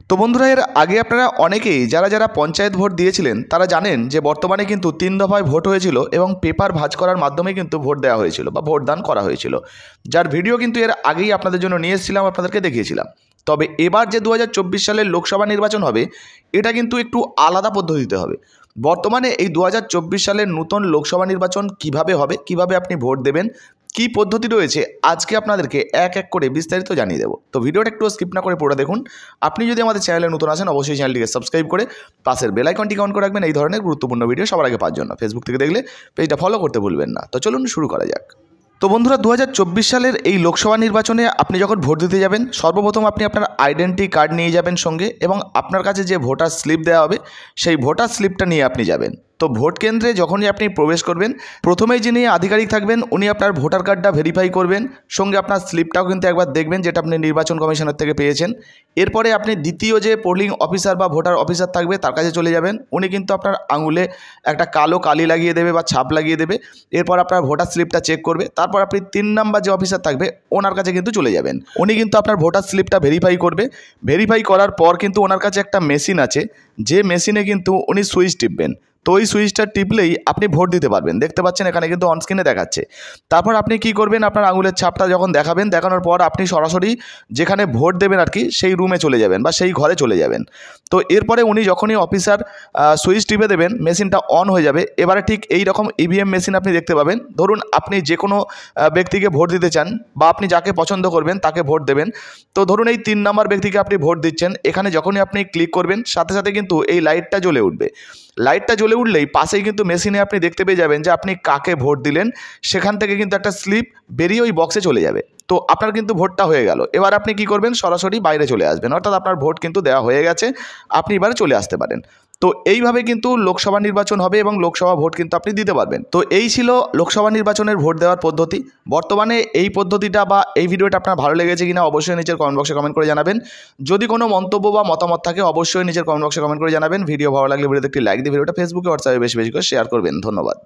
তো বন্ধুরা, এর আগে আপনারা অনেকেই যারা যারা পঞ্চায়েত ভোট দিয়েছিলেন তারা জানেন যে বর্তমানে কিন্তু 3 দফায় ভোট হয়েছিল এবং পেপার ভাঁজ করার মাধ্যমে কিন্তু ভোট দেওয়া হয়েছিল বা ভোটদান করা হয়েছিল, যার ভিডিও কিন্তু এর আগেই আপনাদের জন্য নিয়ে এসেছিলাম, আপনাদেরকে দেখিয়েছিলাম। তবে এবার যে 2024 সালের লোকসভা নির্বাচন হবে, এটা কিন্তু একটু আলাদা পদ্ধতিতে হবে। বর্তমানে এই 2024 সালের নতুন লোকসভা নির্বাচন কিভাবে হবে, কিভাবে আপনি ভোট দেবেন, কী পদ্ধতি রয়েছে, আজকে আপনাদেরকে এক এক করে বিস্তারিত জানিয়ে দেবো। তো ভিডিওটা একটু স্কিপ না করে পুরো দেখুন। আপনি যদি আমাদের চ্যানেলে নতুন আসেন, অবশ্যই চ্যানেলটিকে সাবস্ক্রাইব করে পাশের বেল আইকনটিকে অন করে রাখবেন এই ধরনের গুরুত্বপূর্ণ ভিডিও সবার আগে পাওয়ার জন্য। ফেসবুক থেকে দেখলে পেজটা ফলো করতে ভুলবেন না। তো চলুন শুরু করা যাক। তো বন্ধুরা, 2024 সালের এই লোকসভা নির্বাচনে আপনি যখন ভোট দিতে যাবেন, সর্বপ্রথম আপনি আপনার আইডেন্টি কার্ড নিয়ে যাবেন সঙ্গে, এবং আপনার কাছে যে ভোটার স্লিপ দেওয়া হবে সেই ভোটার স্লিপটা নিয়ে আপনি যাবেন। তো ভোট কেন্দ্রে যখনই আপনি প্রবেশ করবেন, প্রথমেই যিনি আধিকারিক থাকবেন উনি আপনার ভোটার কার্ডটা ভেরিফাই করবেন, সঙ্গে আপনার স্লিপটাও কিন্তু একবার দেখবেন যেটা আপনি নির্বাচন কমিশনের থেকে পেয়েছেন। এরপরে আপনি দ্বিতীয় যে পোলিং অফিসার বা ভোটার অফিসার থাকবে তার কাছে চলে যাবেন। উনি কিন্তু আপনার আঙুলে একটা কালো কালি লাগিয়ে দেবে বা ছাপ লাগিয়ে দেবে। এরপর আপনার ভোটার স্লিপটা চেক করবে। তারপর আপনি 3 নাম্বার যে অফিসার থাকবে ওনার কাছে কিন্তু চলে যাবেন। উনি কিন্তু আপনার ভোটার স্লিপটা ভেরিফাই করবে। ভেরিফাই করার পর কিন্তু ওনার কাছে একটা মেশিন আছে, যে মেশিনে কিন্তু উনি সুইচ টিপবেন। তো ওই সুইচটা টিপলেই আপনি ভোট দিতে পারবেন। দেখতে পাচ্ছেন এখানে কিন্তু অনস্ক্রিনে দেখাচ্ছে। তারপর আপনি কি করবেন, আপনার আঙুলের ছাপটা যখন দেখাবেন, দেখানোর পর আপনি সরাসরি যেখানে ভোট দেবেন আর কি সেই রুমে চলে যাবেন বা সেই ঘরে চলে যাবেন। তো এরপরে উনি যখনই অফিসার সুইচ টিপে দেবেন, মেশিনটা অন হয়ে যাবে। এবারে ঠিক এই রকম ইভিএম মেশিন আপনি দেখতে পাবেন। ধরুন আপনি যে কোনো ব্যক্তিকে ভোট দিতে চান বা আপনি যাকে পছন্দ করবেন তাকে ভোট দেবেন। তো ধরুন এই 3 নম্বর ব্যক্তিকে আপনি ভোট দিচ্ছেন, এখানে যখনই আপনি ক্লিক করবেন সাথে সাথে কিন্তু এই লাইটটা জ্বলে উঠবে। লাইটটা জ্বলে উঠলেই পাশেই কিন্তু মেশিনে আপনি দেখতে পেয়ে যাবেন যে আপনি কাকে ভোট দিলেন। সেখান থেকে কিন্তু একটা স্লিপ বেরিয়ে ওই বক্সে চলে যাবে। তো আপনার কিন্তু ভোটটা হয়ে গেল। এবার আপনি কি করবেন, সরাসরি বাইরে চলে আসবেন, অর্থাৎ আপনার ভোট কিন্তু দেওয়া হয়ে গেছে, আপনি এবারে চলে আসতে পারেন। তো এইভাবে কিন্তু লোকসভা নির্বাচন হবে এবং লোকসভা ভোট কিন্তু আপনি দিতে পারবেন। তো এই ছিল লোকসভা নির্বাচনের ভোট দেওয়ার পদ্ধতি। বর্তমানে এই পদ্ধতিটা বা এই ভিডিওটা আপনার ভালো লেগেছে কিনা অবশ্যই নিচের কমেন্ট বক্সে কমেন্ট করে জানাবেন। যদি কোনো মন্তব্য বা মতামত থাকে অবশ্যই নিচের কমেন্ট বক্সে কমেন্ট করে জানাবেন। ভিডিও ভালো লাগলে ভিডিওতে একটি লাইক দিয়ে ভিডিওটা ফেসবুকে হোয়াটসঅ্যাপে বেশি বেশি করে শেয়ার করবেন। ধন্যবাদ।